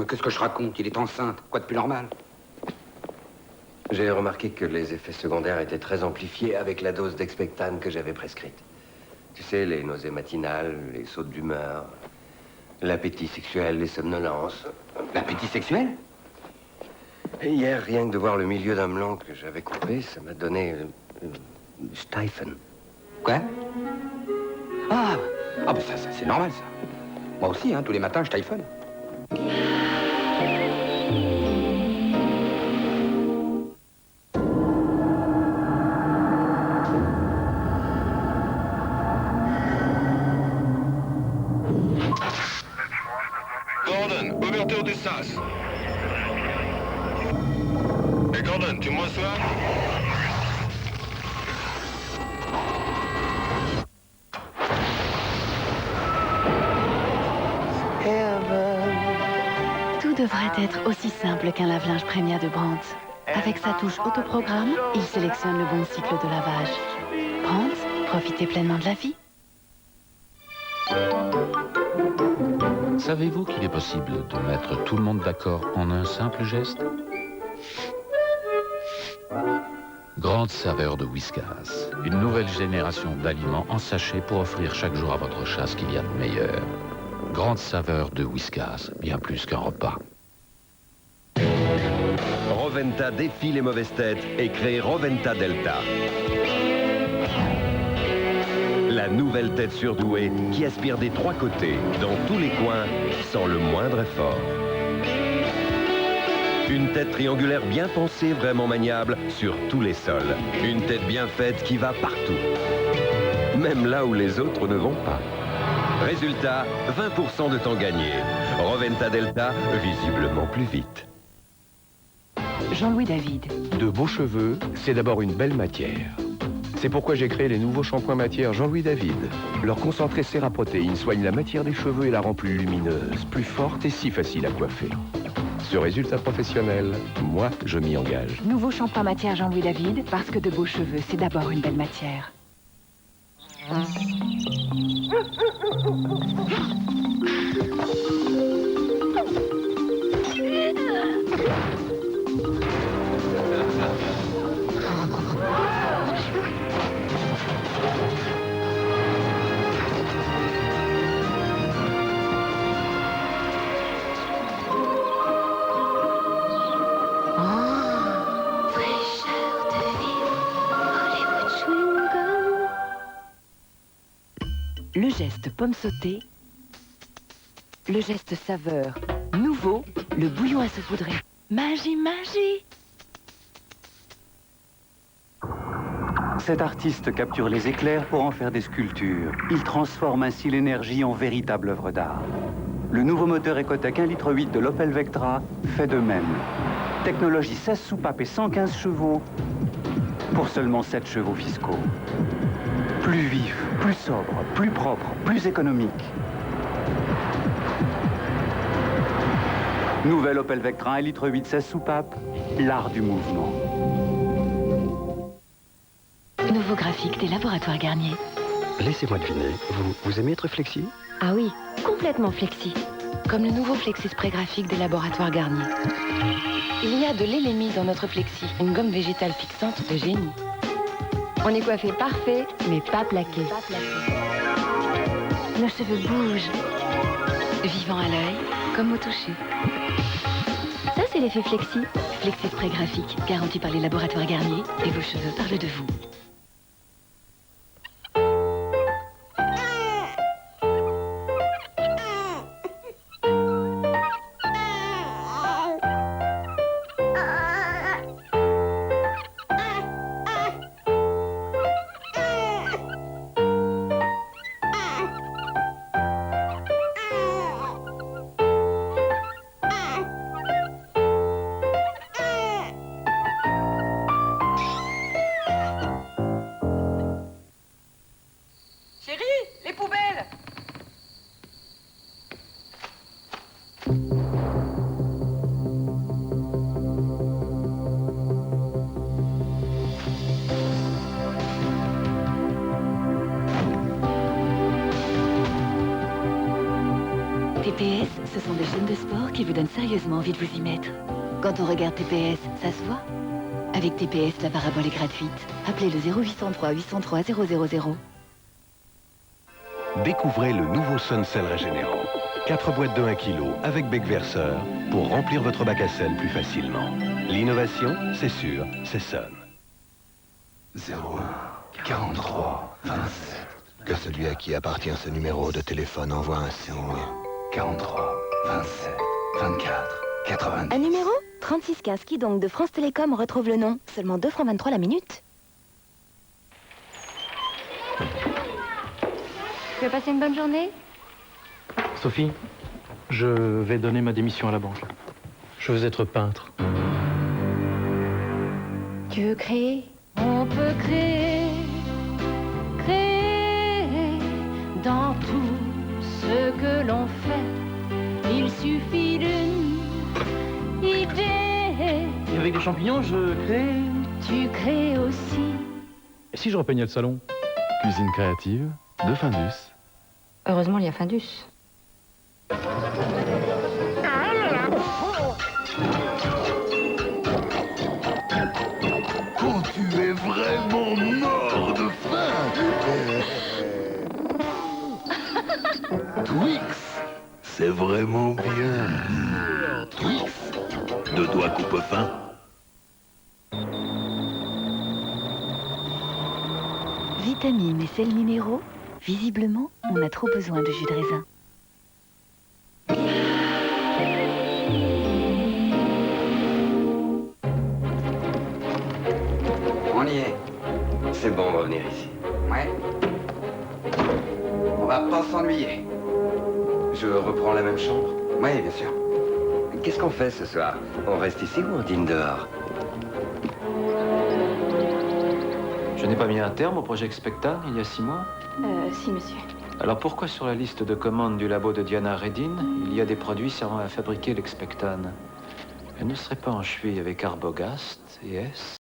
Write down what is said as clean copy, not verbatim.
qu'est-ce que je raconte? Il est enceinte. Quoi de plus normal? J'ai remarqué que les effets secondaires étaient très amplifiés avec la dose d'Expectane que j'avais prescrite. Tu sais, les nausées matinales, les sautes d'humeur, l'appétit sexuel, les somnolences. L'appétit sexuel? Et hier, rien que de voir le milieu d'un melon que j'avais coupé, ça m'a donné... Steifen. Quoi? Ah, ah bah ça c'est normal, ça. Moi aussi, hein, tous les matins, je téléphone. Gordon, ouverture du sas. Et Gordon, tu me reçois? Tout devrait être aussi simple qu'un lave-linge Premia de Brandt. Avec sa touche autoprogramme, il sélectionne le bon cycle de lavage. Brandt, profitez pleinement de la vie. Savez-vous qu'il est possible de mettre tout le monde d'accord en un simple geste? Grande saveur de Whiskas, une nouvelle génération d'aliments en sachet pour offrir chaque jour à votre chat ce qu'il y a de meilleur. Grande saveur de Whiskas, bien plus qu'un repas. Roventa défie les mauvaises têtes et crée Roventa Delta. La nouvelle tête surdouée qui aspire des trois côtés, dans tous les coins, sans le moindre effort. Une tête triangulaire bien pensée, vraiment maniable, sur tous les sols. Une tête bien faite qui va partout. Même là où les autres ne vont pas. Résultat, 20% de temps gagné. Roventa Delta, visiblement plus vite. Jean-Louis David. De beaux cheveux, c'est d'abord une belle matière. C'est pourquoi j'ai créé les nouveaux shampoings matière Jean-Louis David. Leur concentré Séraprotéine soigne la matière des cheveux et la rend plus lumineuse, plus forte et si facile à coiffer. Ce résultat professionnel, moi, je m'y engage. Nouveau shampoing matière Jean-Louis David, parce que de beaux cheveux, c'est d'abord une belle matière. Le geste pomme sautée, le geste saveur, nouveau, le bouillon à saupoudrer. Magie, magie! Cet artiste capture les éclairs pour en faire des sculptures. Il transforme ainsi l'énergie en véritable œuvre d'art. Le nouveau moteur Ecotec 1,8 litre de l'Opel Vectra fait de même. Technologie 16 soupapes et 115 chevaux pour seulement 7 chevaux fiscaux. Plus vif, plus sobre, plus propre, plus économique. Nouvelle Opel Vectra 1,8 litre 16 soupapes, l'art du mouvement. Nouveau graphique des laboratoires Garnier. Laissez-moi deviner, vous aimez être flexi? Ah oui, complètement flexi. Comme le nouveau Flexi Spray graphique des laboratoires Garnier. Il y a de l'Elémi dans notre Flexi, une gomme végétale fixante de génie. On est coiffé parfait, mais pas plaqué. Nos cheveux bougent, vivant à l'œil, comme au toucher. Ça, c'est l'effet Flexi. Flexi Spray graphique, garanti par les laboratoires Garnier, et vos cheveux parlent de vous. qui vous donne sérieusement envie de vous y mettre. Quand on regarde TPS, ça se voit. Avec TPS, la parabole est gratuite. Appelez le 0803 803 000. Découvrez le nouveau Suncell régénérant. 4 boîtes de 1 kg avec bec verseur pour remplir votre bac à sel plus facilement. L'innovation, c'est sûr, c'est Sun. 01 43 27. Que celui à qui appartient ce numéro de téléphone envoie un signe. 43 27 24 90. Un numéro 3615 qui donc de France Télécom retrouve le nom. Seulement 2 francs 23 la minute. Tu veux passer une bonne journée? Sophie, je vais donner ma démission à la banque. Je veux être peintre. Tu veux créer? On peut créer, créer dans tout ce que l'on fait. Il suffit d'une idée. Et avec des champignons, je crée... Tu crées aussi. Et si je repeignais le salon? Cuisine créative de Findus. Heureusement, il y a Findus. Quand tu es vraiment mort de faim. Twix, c'est vraiment bien. Twix, 2 doigts coupe-fin. Vitamines et sels minéraux. Visiblement, on a trop besoin de jus de raisin. On y est. C'est bon, on va venir ici. Ouais. On va pas s'ennuyer. Je reprends la même chambre. Oui, bien sûr. Qu'est-ce qu'on fait ce soir? On reste ici ou on dîne dehors? Je n'ai pas mis un terme au projet Expectan il y a 6 mois. Si, monsieur. Alors pourquoi sur la liste de commandes du labo de Diana Redin, il y a des produits servant à fabriquer l'Expectan? Elle ne serait pas en cheville avec Arbogast et S?